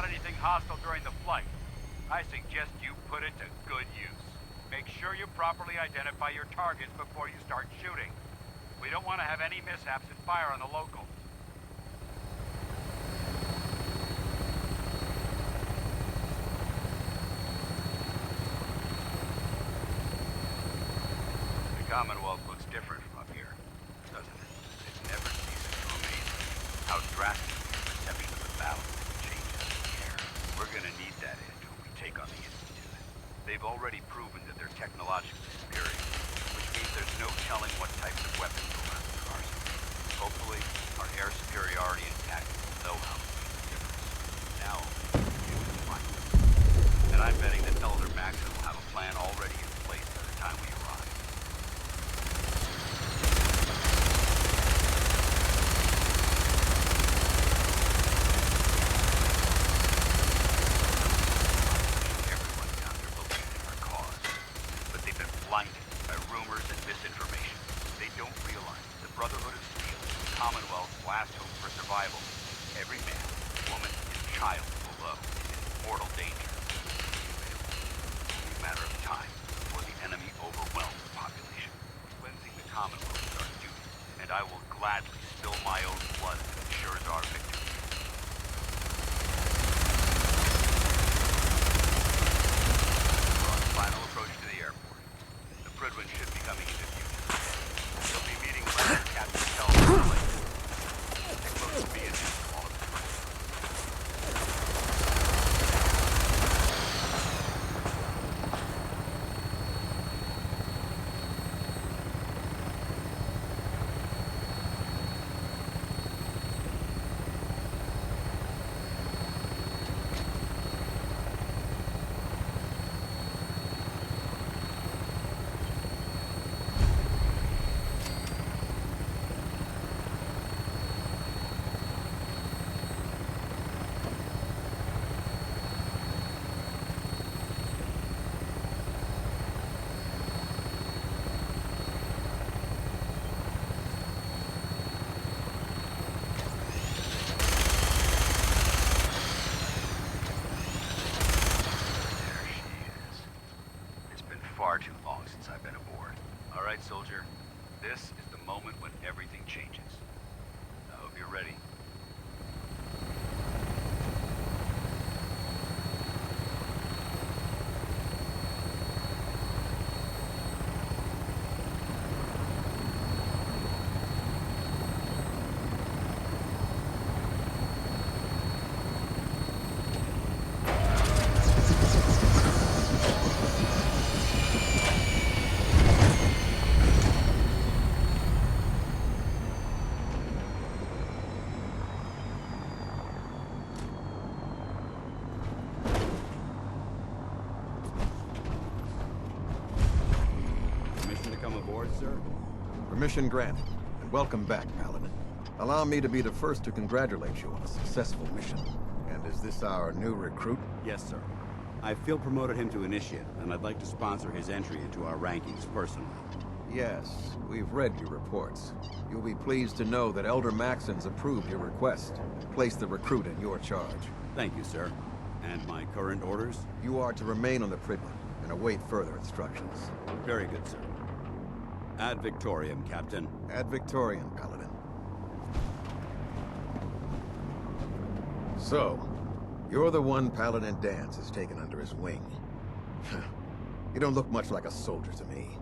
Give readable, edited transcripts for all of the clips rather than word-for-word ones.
anything hostile during the flight, I suggest you put it to good use. Make sure you properly identify your targets before you start shooting. We don't want to have any mishaps and fire on the locals. The Commonwealth looks different from up here, doesn't it? It never ceases to amaze me how drastically your perception of the battle changes in the air. We're gonna need that edge when we take on the Institute. They've already proven that they're technologically superior, which means there's no telling what types of weapons will run through our arsenal. Hopefully, our air superiority and tactics will know how to make the difference. Now, you can find it. And I'm betting that Elder Maxon will have a plan already in place by the time we arrive. Everyone down there believes in our cause, but they've been blinded by rumors and misinformation. They don't realize the Brotherhood of Steel is the Commonwealth's last hope for survival. Every man, woman, and child below is in mortal danger. It's only a matter of time before the enemy overwhelms the population. Cleansing the Commonwealth is our duty, and I will gladly spill my own blood if it ensures our victory. We're on the final approach to the airport. The Prydwen should be coming into view. They'll be meeting Lieutenant Captain Kelvin later. Stay close to me and handle all of this. Far too long since I've been aboard. All right, soldier. This is the moment when everything changes. I hope you're ready. Permission granted, and welcome back, Paladin. Allow me to be the first to congratulate you on a successful mission. And is this our new recruit? Yes, sir. I feel promoted him to initiate, and I'd like to sponsor his entry into our rankings personally. Yes, we've read your reports. You'll be pleased to know that Elder Maxon's approved your request and placed the recruit in your charge. Thank you, sir. And my current orders? You are to remain on the Prydwen and await further instructions. Very good, sir. Ad Victoriam, Captain. Ad Victoriam, Paladin. So, you're the one Paladin Danse has taken under his wing. You don't look much like a soldier to me.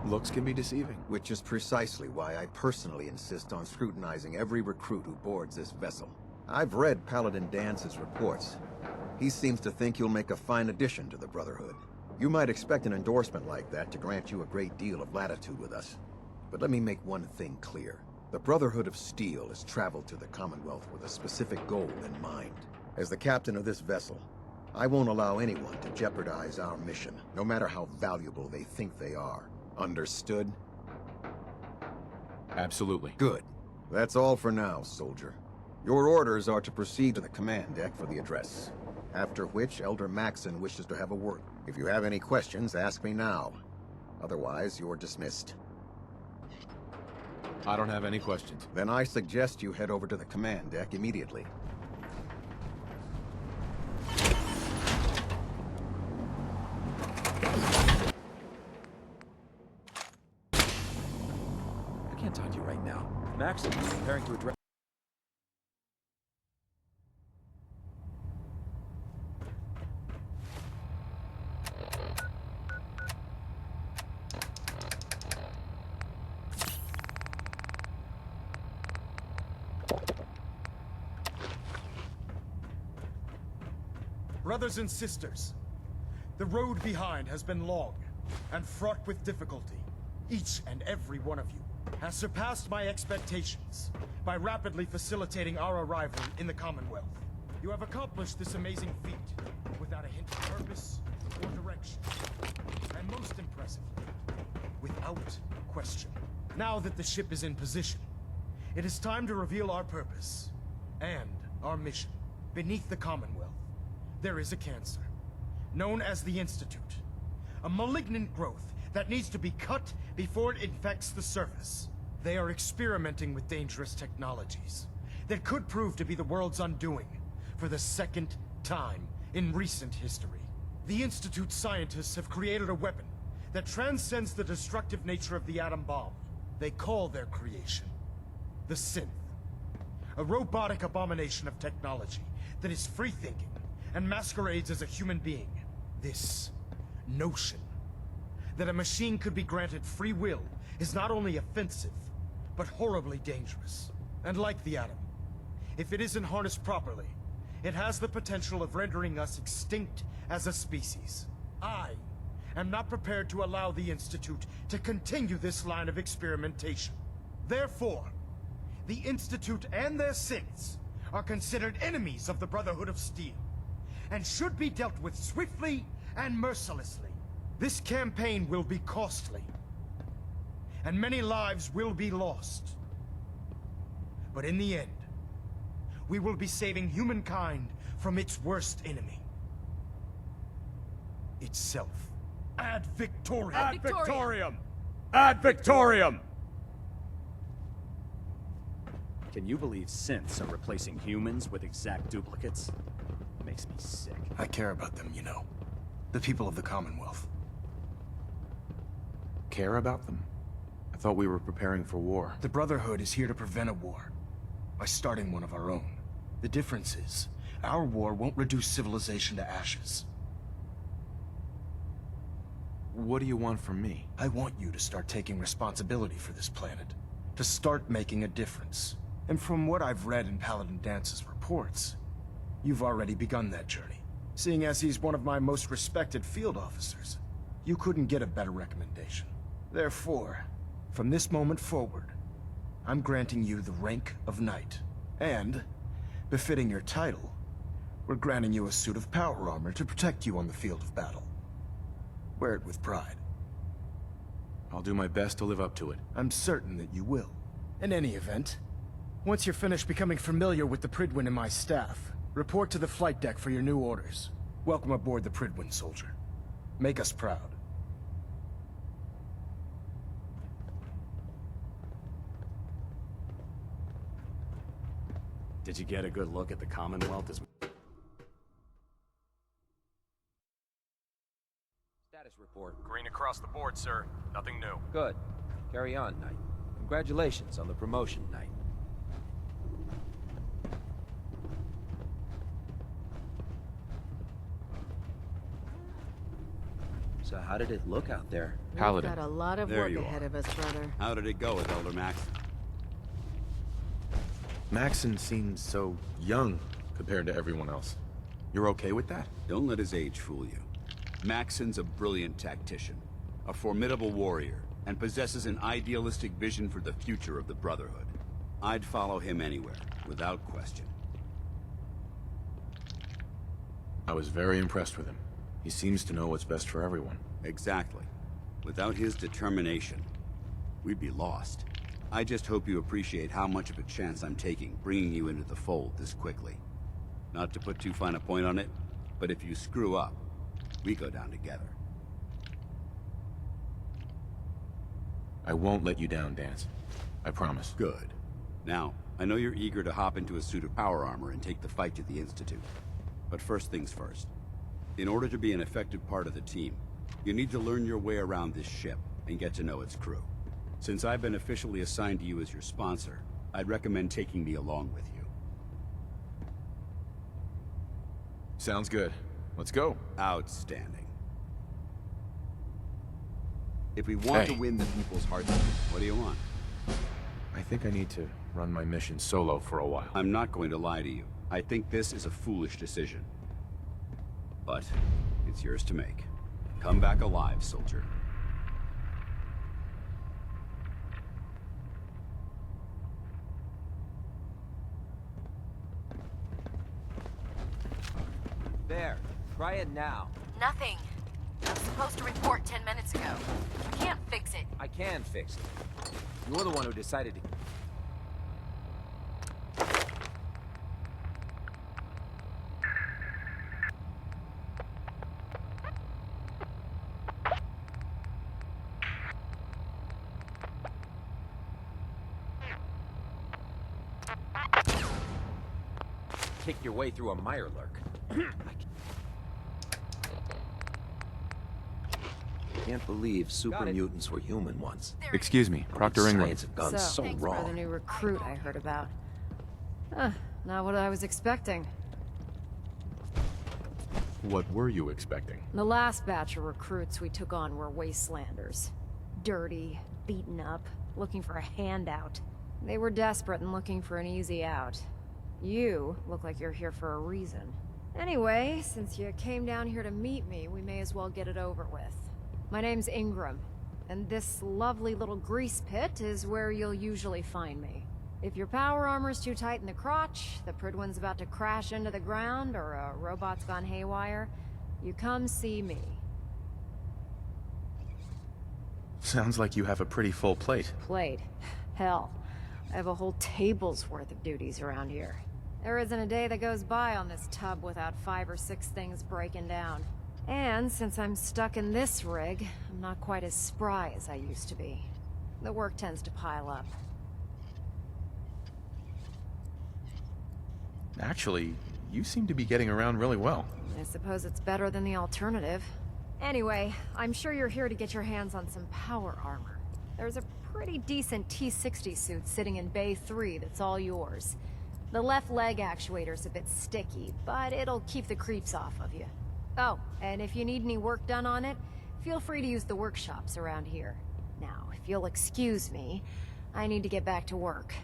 Looks can be deceiving. Which is precisely why I personally insist on scrutinizing every recruit who boards this vessel. I've read Paladin Dance's reports. He seems to think you'll make a fine addition to the Brotherhood. You might expect an endorsement like that to grant you a great deal of latitude with us. But let me make one thing clear. The Brotherhood of Steel has traveled to the Commonwealth with a specific goal in mind. As the captain of this vessel, I won't allow anyone to jeopardize our mission, no matter how valuable they think they are. Understood? Absolutely. Good. That's all for now, soldier. Your orders are to proceed to the command deck for the address. After which, Elder Maxon wishes to have a word. If you have any questions, ask me now. Otherwise, you're dismissed. I don't have any questions. Then I suggest you head over to the command deck immediately. I can't talk to you right now. Max is preparing to address... Brothers and sisters, the road behind has been long and fraught with difficulty. Each and every one of you has surpassed my expectations by rapidly facilitating our arrival in the Commonwealth. You have accomplished this amazing feat without a hint of purpose or direction. And most impressively, without question. Now that the ship is in position, it is time to reveal our purpose and our mission. Beneath the Commonwealth, there is a cancer, known as the Institute. A malignant growth that needs to be cut before it infects the surface. They are experimenting with dangerous technologies that could prove to be the world's undoing for the second time in recent history. The Institute's scientists have created a weapon that transcends the destructive nature of the atom bomb. They call their creation the Synth. A robotic abomination of technology that is free-thinking and masquerades as a human being. This notion that a machine could be granted free will is not only offensive, but horribly dangerous. And like the atom, if it isn't harnessed properly, it has the potential of rendering us extinct as a species. I am not prepared to allow the Institute to continue this line of experimentation. Therefore, the Institute and their synths are considered enemies of the Brotherhood of Steel, and should be dealt with swiftly and mercilessly. This campaign will be costly, and many lives will be lost. But in the end, we will be saving humankind from its worst enemy. Itself. Ad Victoriam! Ad Victoriam! Ad Victoriam! Can you believe synths are replacing humans with exact duplicates? Makes me sick. I care about them, you know. The people of the Commonwealth. Care about them? I thought we were preparing for war. The Brotherhood is here to prevent a war, by starting one of our own. The difference is, our war won't reduce civilization to ashes. What do you want from me? I want you to start taking responsibility for this planet. To start making a difference. And from what I've read in Paladin Dance's reports, you've already begun that journey. Seeing as he's one of my most respected field officers, you couldn't get a better recommendation. Therefore, from this moment forward, I'm granting you the rank of Knight. And, befitting your title, we're granting you a suit of power armor to protect you on the field of battle. Wear it with pride. I'll do my best to live up to it. I'm certain that you will. In any event, once you're finished becoming familiar with the Prydwen and my staff, report to the flight deck for your new orders. Welcome aboard the Prydwen, soldier. Make us proud. Did you get a good look at the Commonwealth as... Status report. Green across the board, sir. Nothing new. Good. Carry on, Knight. Congratulations on the promotion, Knight. So how did it look out there? Paladin. We've got a lot of There work you ahead are. of us, brother. How did it go with Elder Max? Maxon seems so young compared to everyone else. You're okay with that? Don't let his age fool you. Maxon's a brilliant tactician, a formidable warrior, and possesses an idealistic vision for the future of the Brotherhood. I'd follow him anywhere, without question. I was very impressed with him. He seems to know what's best for everyone. Exactly. Without his determination, we'd be lost. I just hope you appreciate how much of a chance I'm taking, bringing you into the fold this quickly. Not to put too fine a point on it, but if you screw up, we go down together. I won't let you down, Dance. I promise. Good. Now, I know you're eager to hop into a suit of power armor and take the fight to the Institute. But first things first. In order to be an effective part of the team, you need to learn your way around this ship and get to know its crew. Since I've been officially assigned to you as your sponsor, I'd recommend taking me along with you. Sounds good. Let's go. Outstanding. If we want to Hey. win the people's hearts, what do you want? I think I need to run my mission solo for a while. I'm not going to lie to you. I think this is a foolish decision. But it's yours to make. Come back alive, soldier. There. Try it now. Nothing. I was supposed to report 10 minutes ago. I can't fix it. I can fix it. You're the one who decided to... kick your way through a mirelurk. I can't believe super mutants were human once. Excuse me, Proctor Ingram. Science have gone so thanks for the wrong. new recruit I heard about. Not what I was expecting. What were you expecting? The last batch of recruits we took on were wastelanders. Dirty, beaten up, looking for a handout. They were desperate and looking for an easy out. You look like you're here for a reason. Anyway, since you came down here to meet me, we may as well get it over with. My name's Ingram, and this lovely little grease pit is where you'll usually find me. If your power armor's too tight in the crotch, the Prydwen's about to crash into the ground, or a robot's gone haywire, you come see me. Sounds like you have a pretty full plate. Plate. Hell, I have a whole table's worth of duties around here. There isn't a day that goes by on this tub without 5 or 6 things breaking down. And since I'm stuck in this rig, I'm not quite as spry as I used to be. The work tends to pile up. Actually, you seem to be getting around really well. I suppose it's better than the alternative. Anyway, I'm sure you're here to get your hands on some power armor. There's a pretty decent T-60 suit sitting in Bay 3 that's all yours. The left leg actuator's a bit sticky, but it'll keep the creeps off of you. Oh, and if you need any work done on it, feel free to use the workshops around here. Now, if you'll excuse me, I need to get back to work.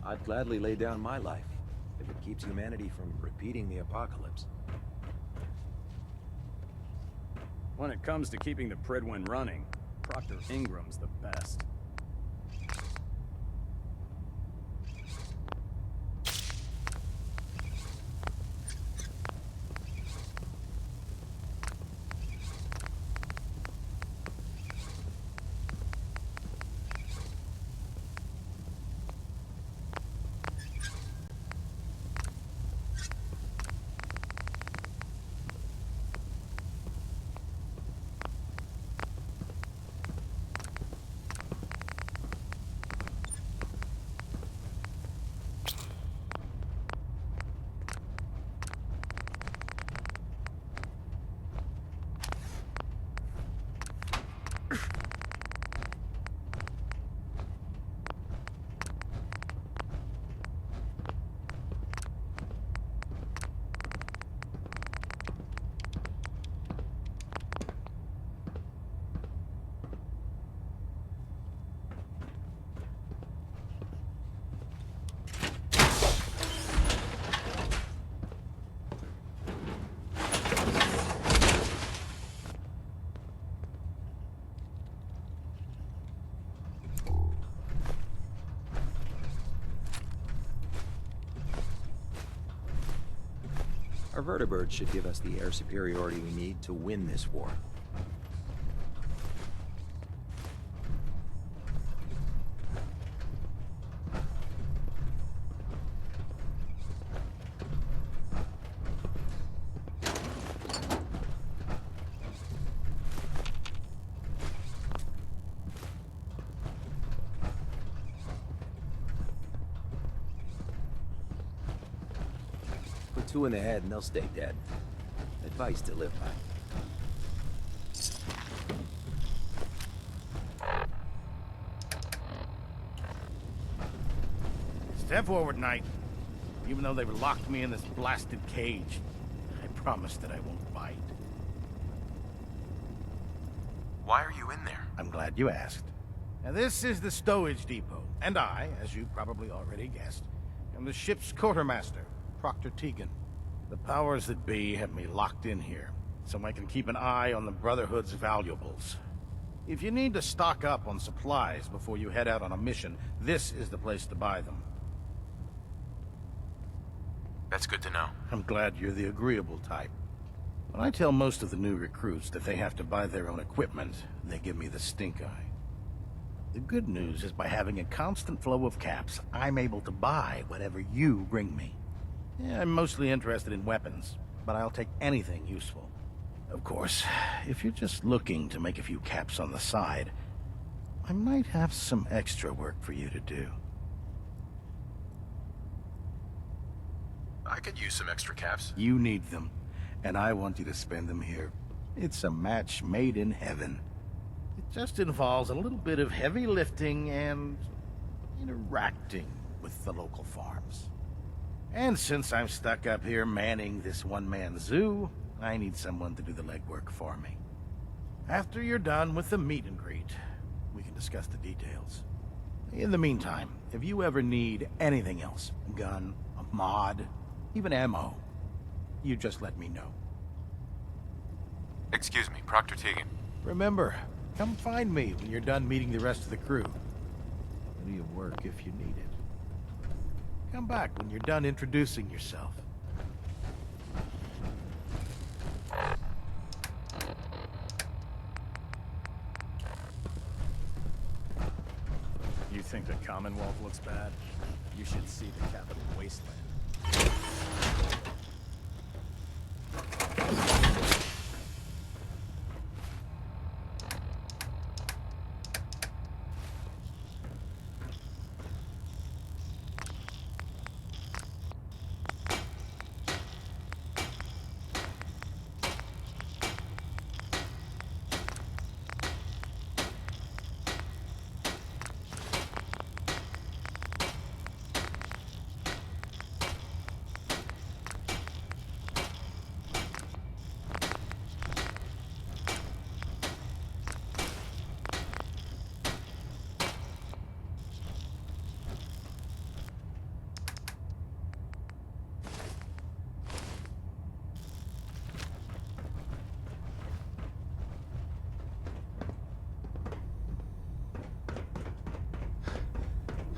I'd gladly lay down my life if it keeps humanity from repeating the apocalypse. When it comes to keeping the Prydwen running, Proctor Ingram's the best. Our vertibirds should give us the air superiority we need to win this war. 2 in the head and they'll stay dead. Advice to live by. Step forward, Knight. Even though they've locked me in this blasted cage, I promise that I won't bite. Why are you in there? I'm glad you asked. Now, this is the stowage depot, and I, as you probably already guessed, am the ship's quartermaster, Proctor Tegan. The powers that be have me locked in here, so I can keep an eye on the Brotherhood's valuables. If you need to stock up on supplies before you head out on a mission, this is the place to buy them. That's good to know. I'm glad you're the agreeable type. When I tell most of the new recruits that they have to buy their own equipment, they give me the stink eye. The good news is by having a constant flow of caps, I'm able to buy whatever you bring me. Yeah, I'm mostly interested in weapons, but I'll take anything useful. Of course, if you're just looking to make a few caps on the side, I might have some extra work for you to do. I could use some extra caps. You need them, and I want you to spend them here. It's a match made in heaven. It just involves a little bit of heavy lifting and interacting with the local farms. And since I'm stuck up here manning this one-man zoo, I need someone to do the legwork for me. After you're done with the meet and greet, we can discuss the details. In the meantime, if you ever need anything else, a gun, a mod, even ammo, you just let me know. Excuse me, Proctor Tegan. Remember, come find me when you're done meeting the rest of the crew. Plenty of work if you need it. Come back when you're done introducing yourself. You think the Commonwealth looks bad? You should see the capital wasteland.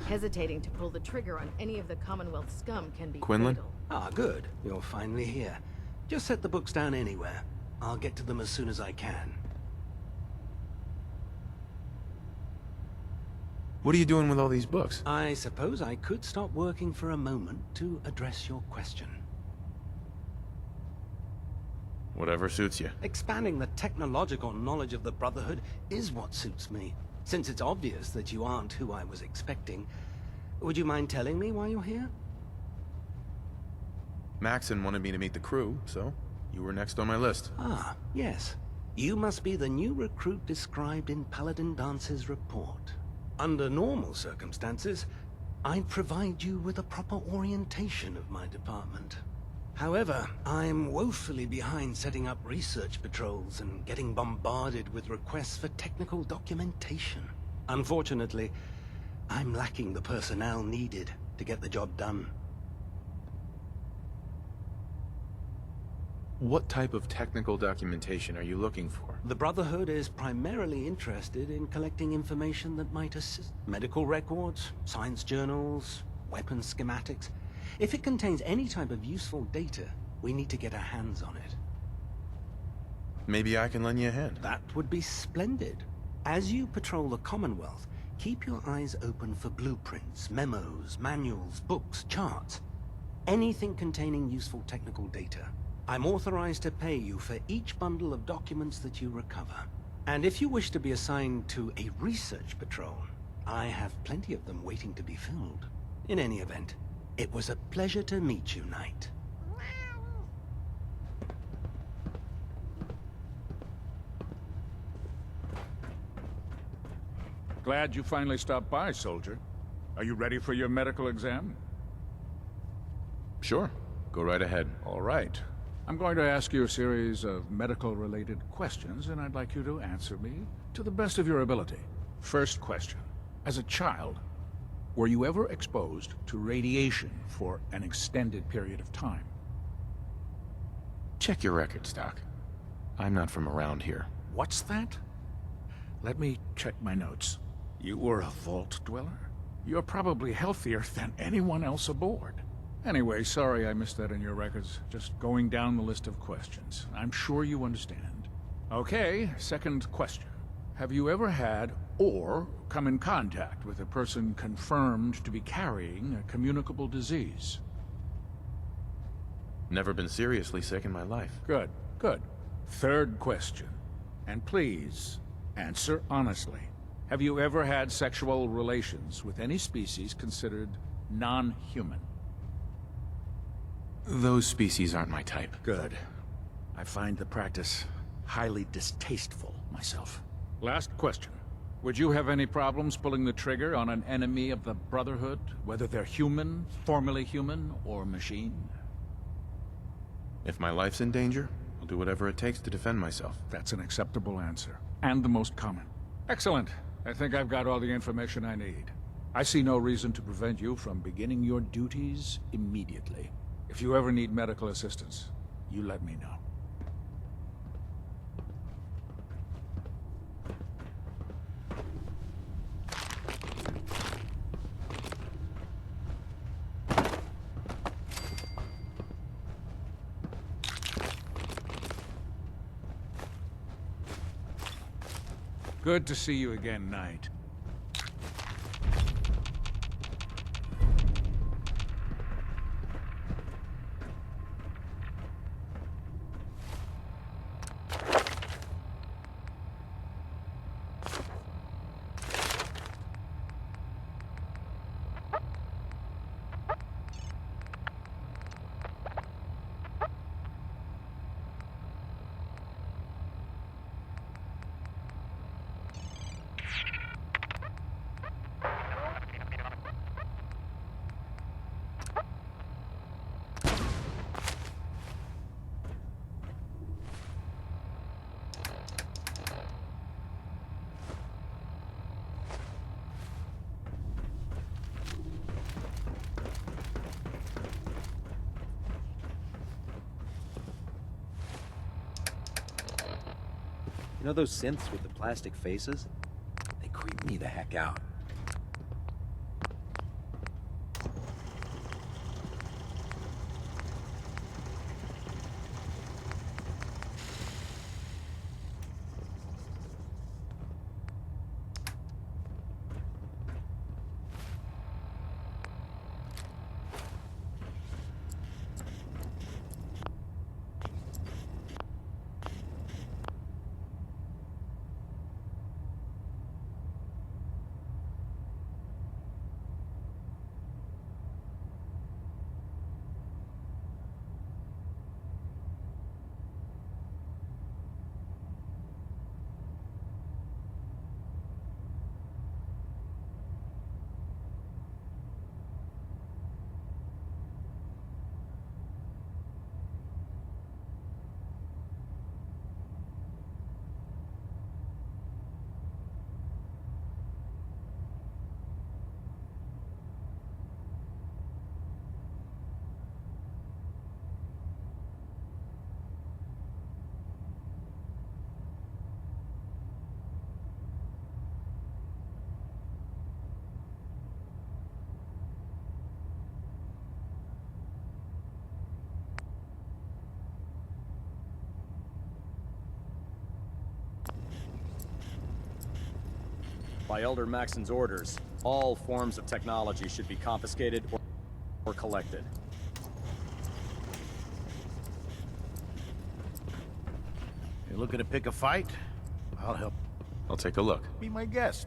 Hesitating to pull the trigger on any of the Commonwealth scum can be Quinlan? fatal. Ah, good. You're finally here. Just set the books down anywhere. I'll get to them as soon as I can. What are you doing with all these books? I suppose I could stop working for a moment to address your question. Whatever suits you. Expanding the technological knowledge of the Brotherhood is what suits me. Since it's obvious that you aren't who I was expecting, would you mind telling me why you're here? Maxon wanted me to meet the crew, so you were next on my list. Ah, yes. You must be the new recruit described in Paladin Dance's report. Under normal circumstances, I'd provide you with a proper orientation of my department. However, I'm woefully behind setting up research patrols and getting bombarded with requests for technical documentation. Unfortunately, I'm lacking the personnel needed to get the job done. What type of technical documentation are you looking for? The Brotherhood is primarily interested in collecting information that might assist medical records, science journals, weapons schematics. If it contains any type of useful data, we need to get our hands on it. Maybe I can lend you a hand. That would be splendid. As you patrol the Commonwealth, keep your eyes open for blueprints, memos, manuals, books, charts. Anything containing useful technical data. I'm authorized to pay you for each bundle of documents that you recover. And if you wish to be assigned to a research patrol, I have plenty of them waiting to be filled. In any event, it was a pleasure to meet you, Knight. Glad you finally stopped by, soldier. Are you ready for your medical exam? Sure. Go right ahead. All right. I'm going to ask you a series of medical-related questions, and I'd like you to answer me to the best of your ability. First question. As a child, were you ever exposed to radiation for an extended period of time? Check your records, Doc. I'm not from around here. What's that? Let me check my notes. You were a vault dweller? You're probably healthier than anyone else aboard. Anyway, sorry I missed that in your records. Just going down the list of questions. I'm sure you understand. Okay, second question. Have you ever had or come in contact with a person confirmed to be carrying a communicable disease? Never been seriously sick in my life. Good, good. Third question. And please, answer honestly. Have you ever had sexual relations with any species considered non-human? Those species aren't my type. Good. I find the practice highly distasteful myself. Last question. Would you have any problems pulling the trigger on an enemy of the Brotherhood, whether they're human, formerly human, or machine? If my life's in danger, I'll do whatever it takes to defend myself. That's an acceptable answer, and the most common. Excellent. I think I've got all the information I need. I see no reason to prevent you from beginning your duties immediately. If you ever need medical assistance, you let me know. Good to see you again, Knight. You know those synths with the plastic faces? They creep me the heck out. By Elder Maxon's orders, all forms of technology should be confiscated or collected. You looking to pick a fight? I'll help. I'll take a look. Be my guest.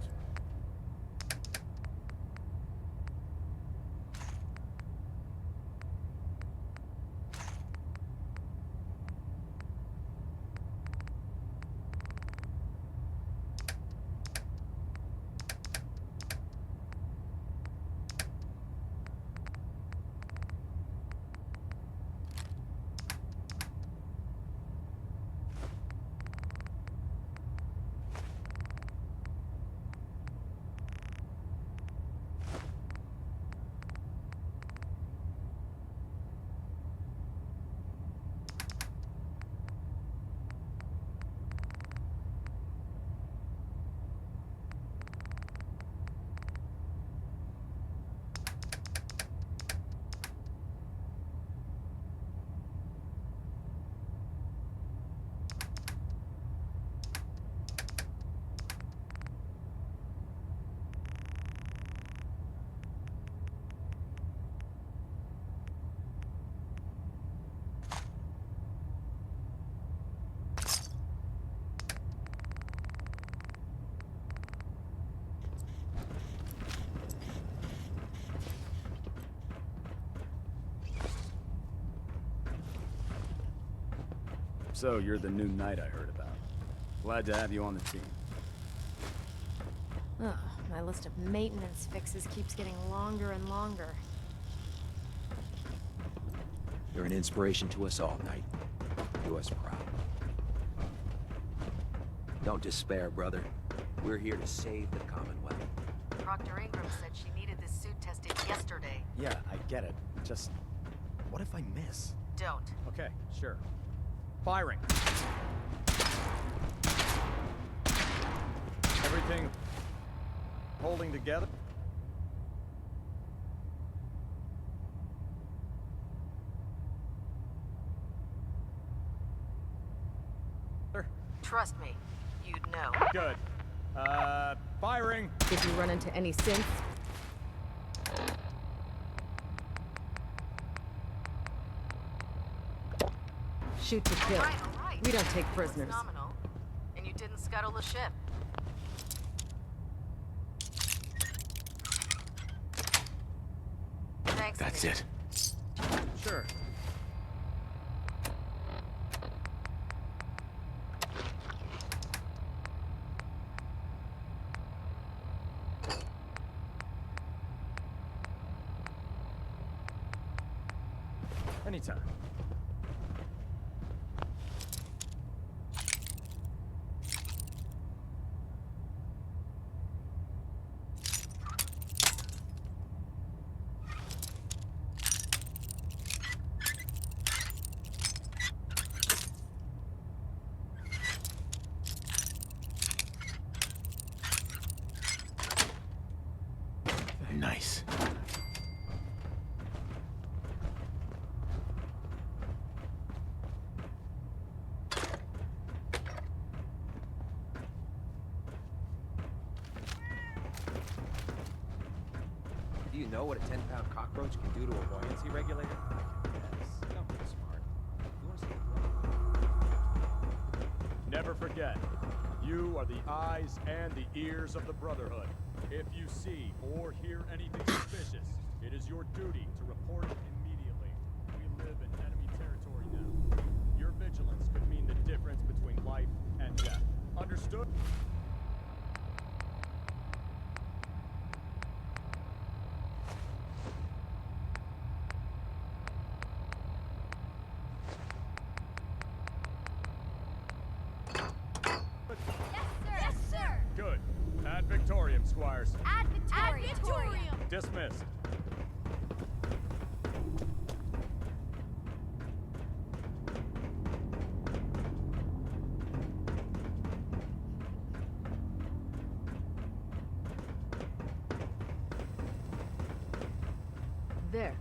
So you're the new knight I heard about. Glad to have you on the team. Ugh, my list of maintenance fixes keeps getting longer and longer. You're an inspiration to us all, Knight. Do us proud. Don't despair, brother. We're here to save the Commonwealth. Proctor Ingram said she needed this suit tested yesterday. Yeah, I get it. Just... what if I miss? Don't. Okay, sure. Firing. Everything holding together? Trust me, you'd know. Good. Firing! If you run into any synths, shoot to kill. All right. We don't take prisoners. Nominal. And you didn't scuttle the ship. Thanks. That's it. Sure. Anytime. Nice. Do you know what a 10-pound cockroach can do to a buoyancy regulator? Yes. Don't be smart. You want to see a Never forget, you are the eyes and the ears of the Brotherhood. If you see or hear anything suspicious, it is your duty to report it immediately. We live in enemy territory now. Your vigilance could mean the difference between life and death. Understood? Yes, sir! Good. Ad Victorium, Squires. Ad Victorium! Dismissed. There.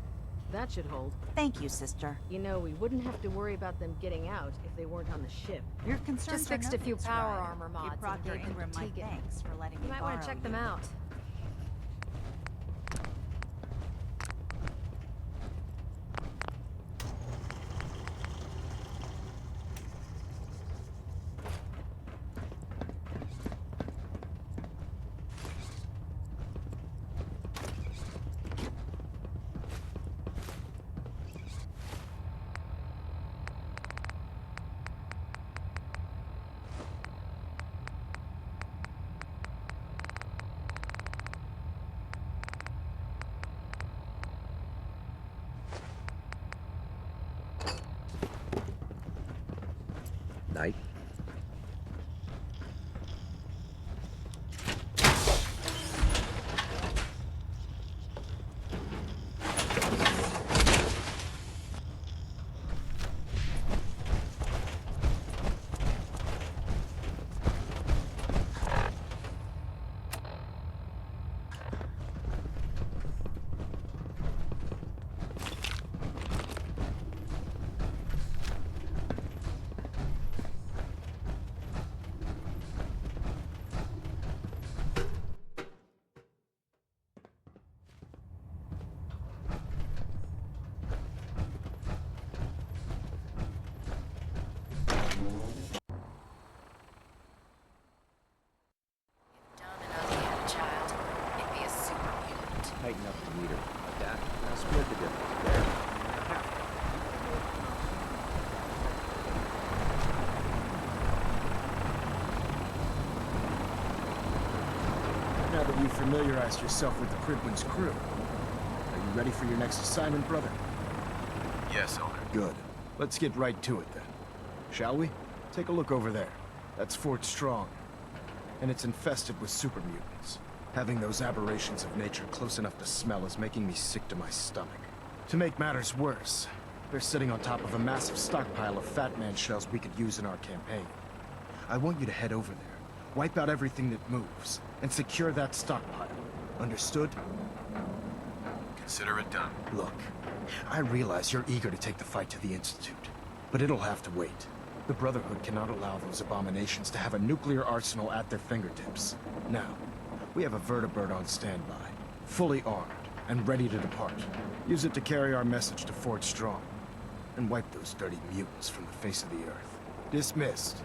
That should hold. Thank you, sister. You know, we wouldn't have to worry about them getting out if they weren't on the ship. Your concerns Just fixed a few power armor mods Give and Proctor gave them Ingram to my Tegan. thanks for letting You me might want borrow to check them out. Knight? you familiarized yourself with the Prydwen's crew. Are you ready for your next assignment, brother? Yes, Elder. Good. Let's get right to it then. Shall we? Take a look over there. That's Fort Strong. And it's infested with super mutants. Having those aberrations of nature close enough to smell is making me sick to my stomach. To make matters worse, they're sitting on top of a massive stockpile of Fat Man shells we could use in our campaign. I want you to head over there, wipe out everything that moves, and secure that stockpile. Understood? Consider it done. Look, I realize you're eager to take the fight to the Institute, but it'll have to wait. The Brotherhood cannot allow those abominations to have a nuclear arsenal at their fingertips. Now, we have a vertibird on standby, fully armed, and ready to depart. Use it to carry our message to Fort Strong, and wipe those dirty mutants from the face of the earth. Dismissed.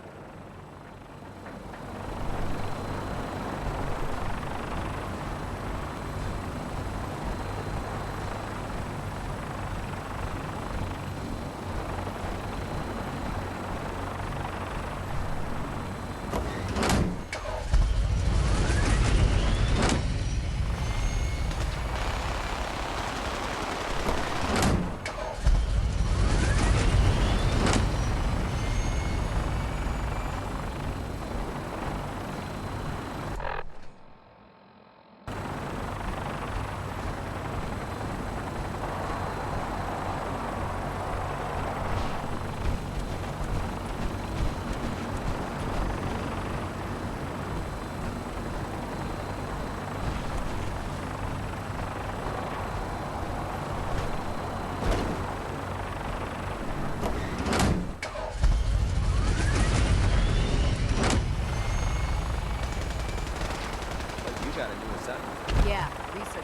Yeah, research.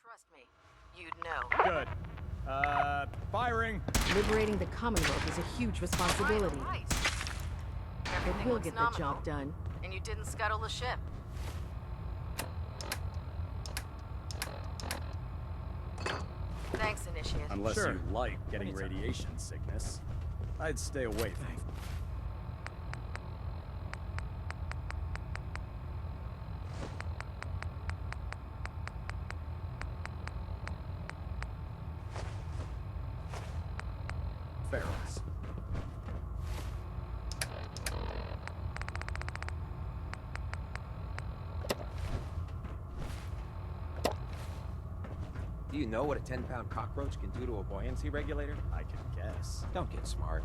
Trust me, you'd know. Good. Firing. Liberating the Commonwealth is a huge responsibility. Right. But we'll get the job done. And you didn't scuttle the ship. Thanks, Initiate. Unless you like getting radiation sickness, I'd stay away from it. Ferals. Do you know what a 10-pound cockroach can do to a buoyancy regulator? I can guess. Don't get smart.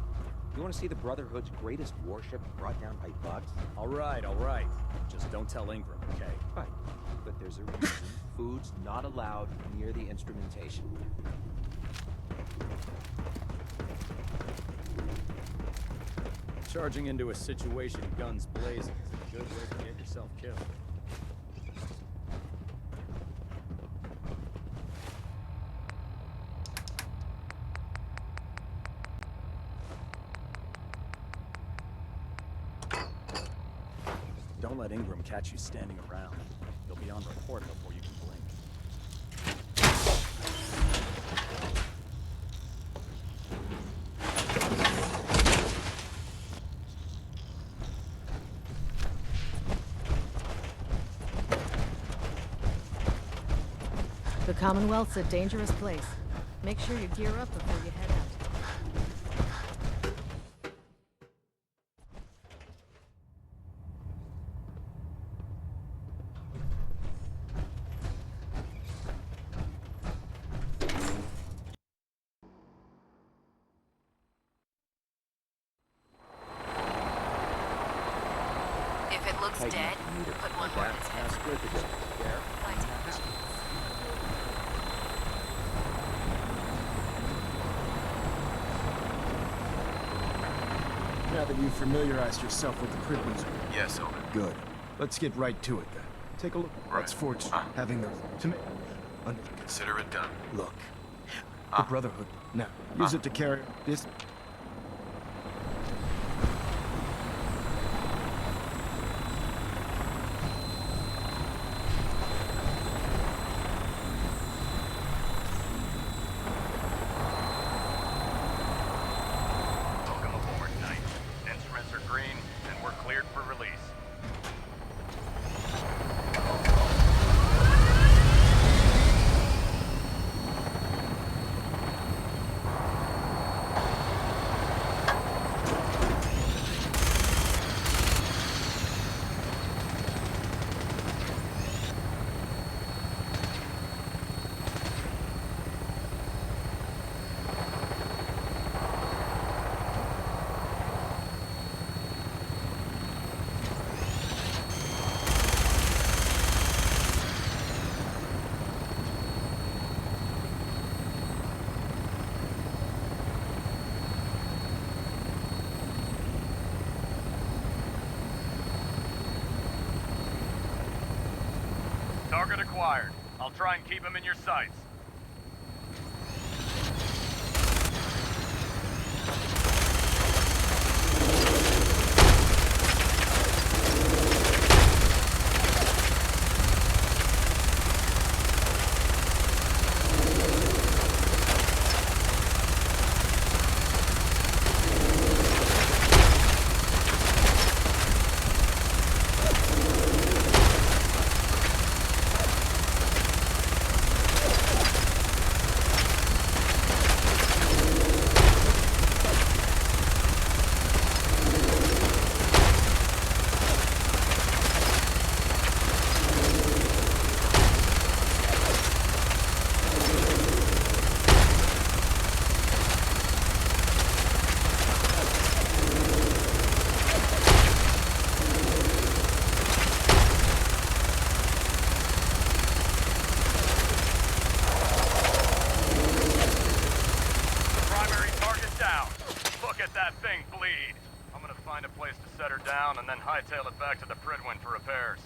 You want to see the Brotherhood's greatest warship brought down by bugs? All right. Just don't tell Ingram, okay? Right. But there's a reason food's not allowed near the instrumentation. Charging into a situation guns blazing is a good way to get yourself killed. Don't let Ingram catch you standing around. You'll be on report before you can blink. The Commonwealth's a dangerous place. Make sure you gear up before you head out. If it looks dead, put one more in its head. Now that you've familiarized yourself with the Prydwen's... Yes, Elder. Good. Let's get right to it, then. Take a look. Right. That's fortunate, having the... Consider it done. Look. The Brotherhood. Now, use it to carry this... Welcome aboard, Knight. Instruments are green, and we're cleared for release. Target acquired. I'll try and keep him in your sights. Find a place to set her down and then hightail it back to the Prydwen for repairs.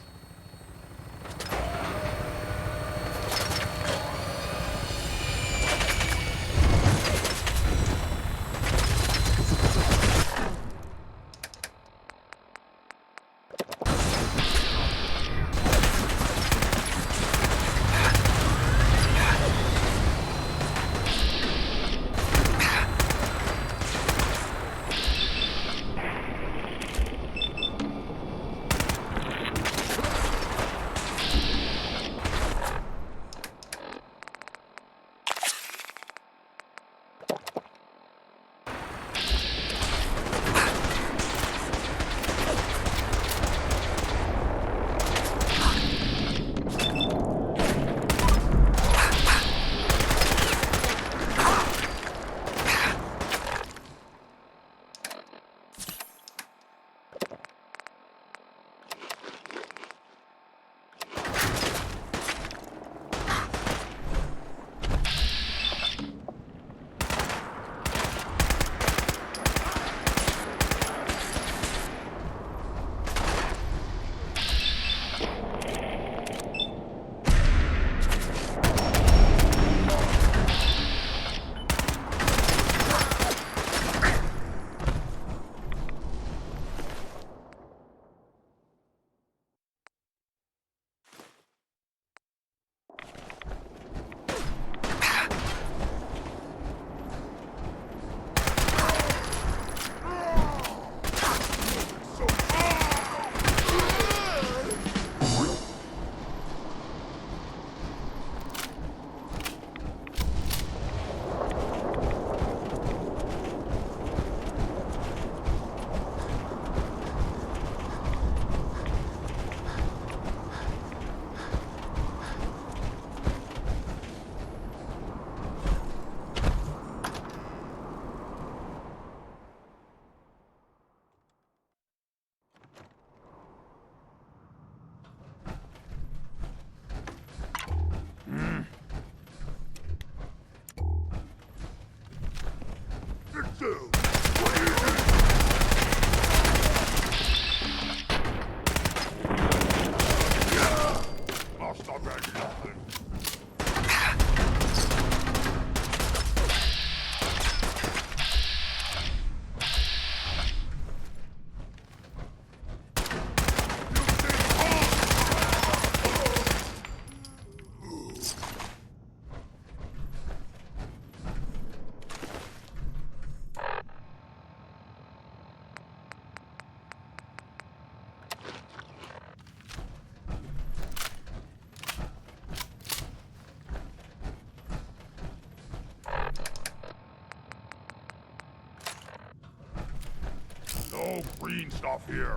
no green stuff here.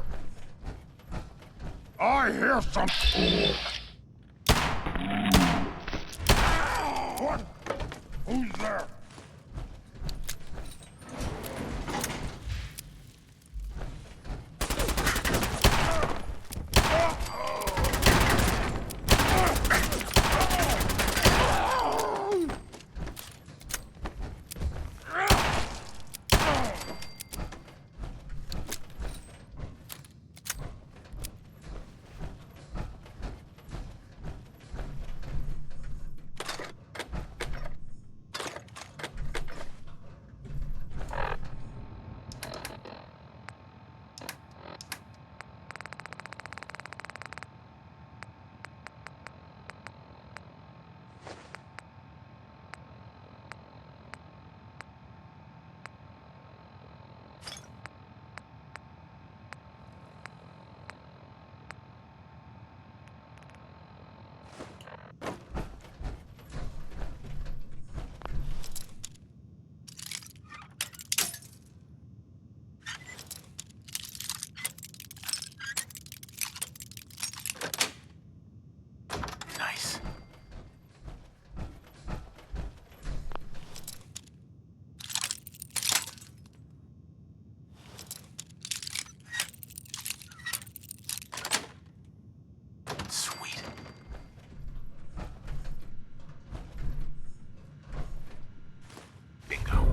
I hear some... What? Who's there? Nice. Sweet. Bingo.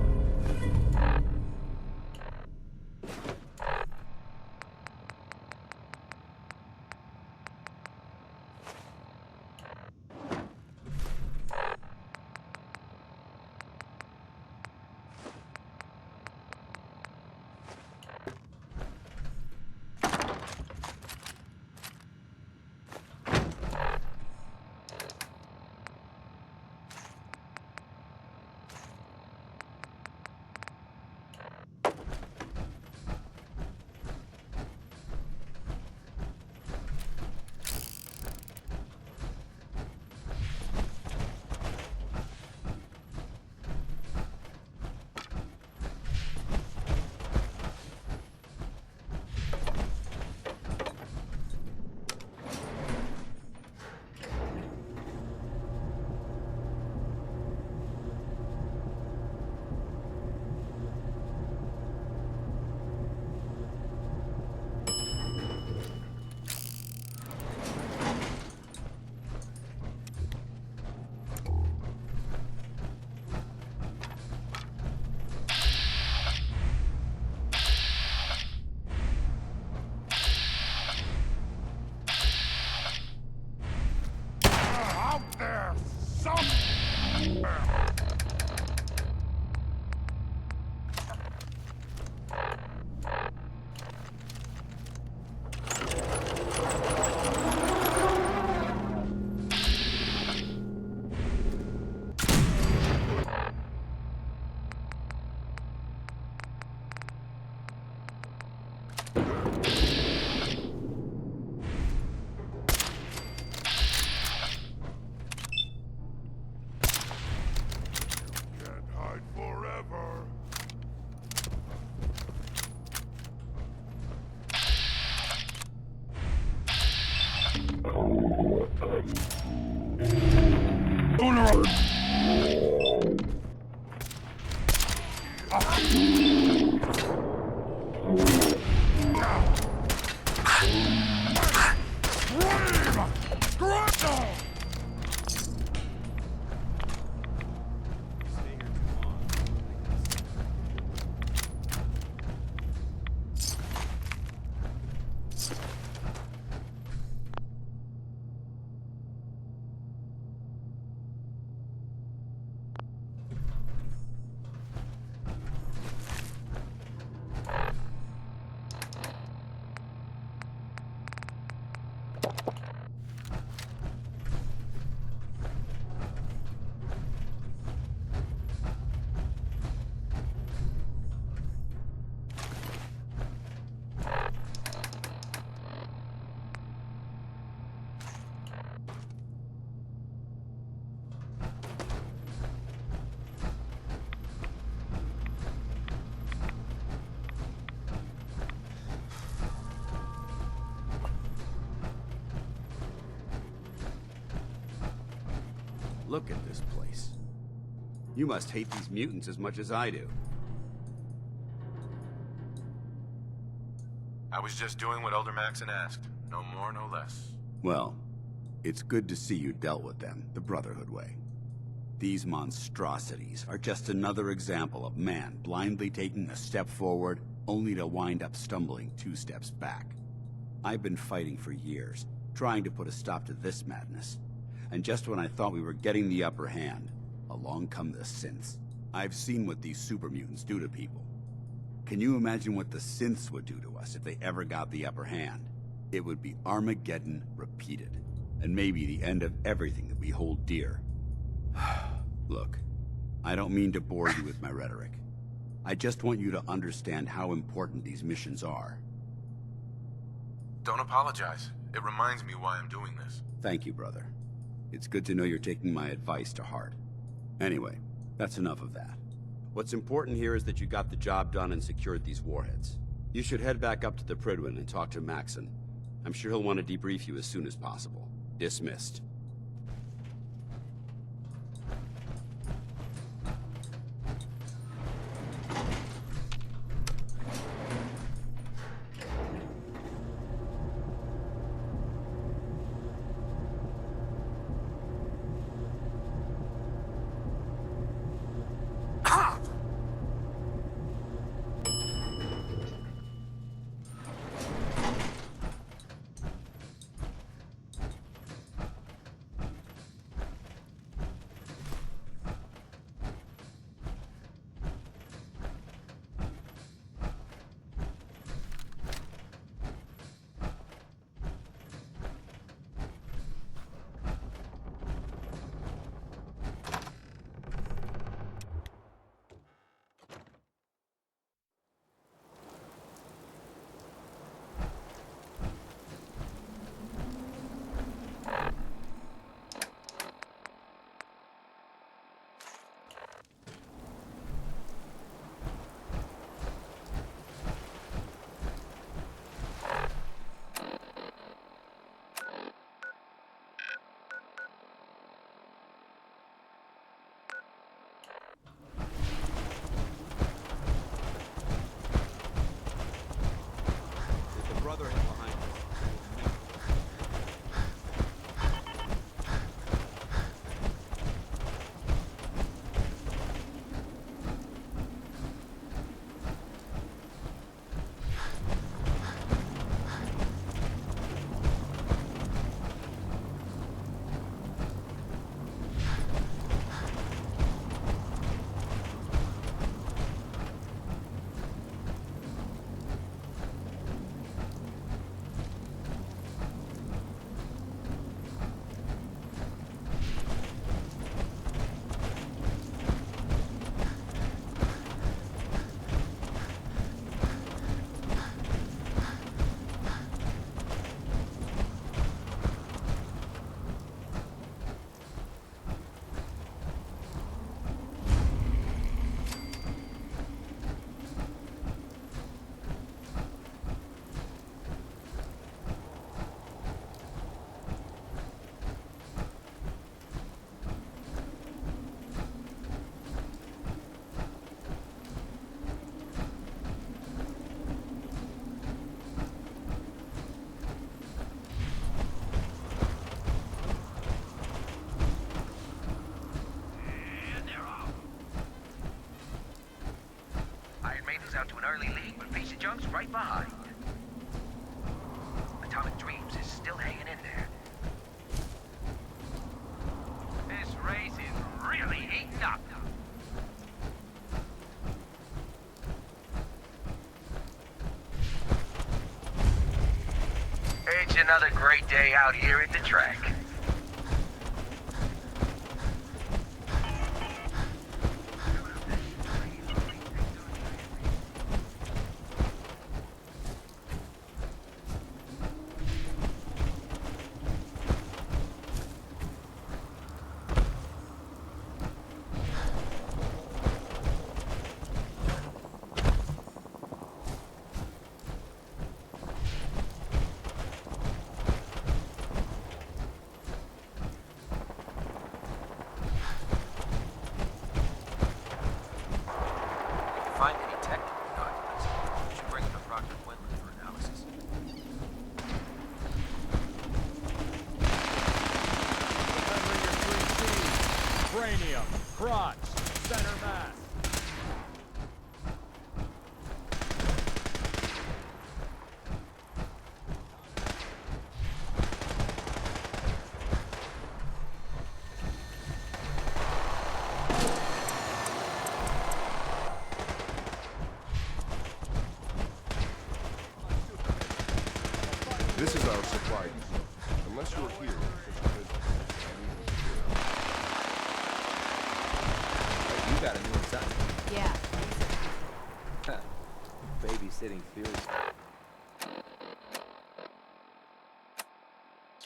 Out there somewhere! Can't hide forever. Look at this place. You must hate these mutants as much as I do. I was just doing what Elder Maxon asked. No more, no less. Well, it's good to see you dealt with them the Brotherhood way. These monstrosities are just another example of man blindly taking a step forward, only to wind up stumbling 2 steps back. I've been fighting for years, trying to put a stop to this madness. And just when I thought we were getting the upper hand, along come the synths. I've seen what these super mutants do to people. Can you imagine what the synths would do to us if they ever got the upper hand? It would be Armageddon repeated, and maybe the end of everything that we hold dear. Look, I don't mean to bore you with my rhetoric. I just want you to understand how important these missions are. Don't apologize. It reminds me why I'm doing this. Thank you, brother. It's good to know you're taking my advice to heart. Anyway, that's enough of that. What's important here is that you got the job done and secured these warheads. You should head back up to the Prydwen and talk to Maxon. I'm sure he'll want to debrief you as soon as possible. Dismissed. Out to an early lead, but Piece of Junk's right behind. Atomic Dreams is still hanging in there. This race is really heating up. It's another great day out here at the track. Cranium, crotch, center mass. This is our supply depot. Unless you're here, just because You got a new assignment. Yeah. Babysitting fields.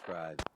Pride.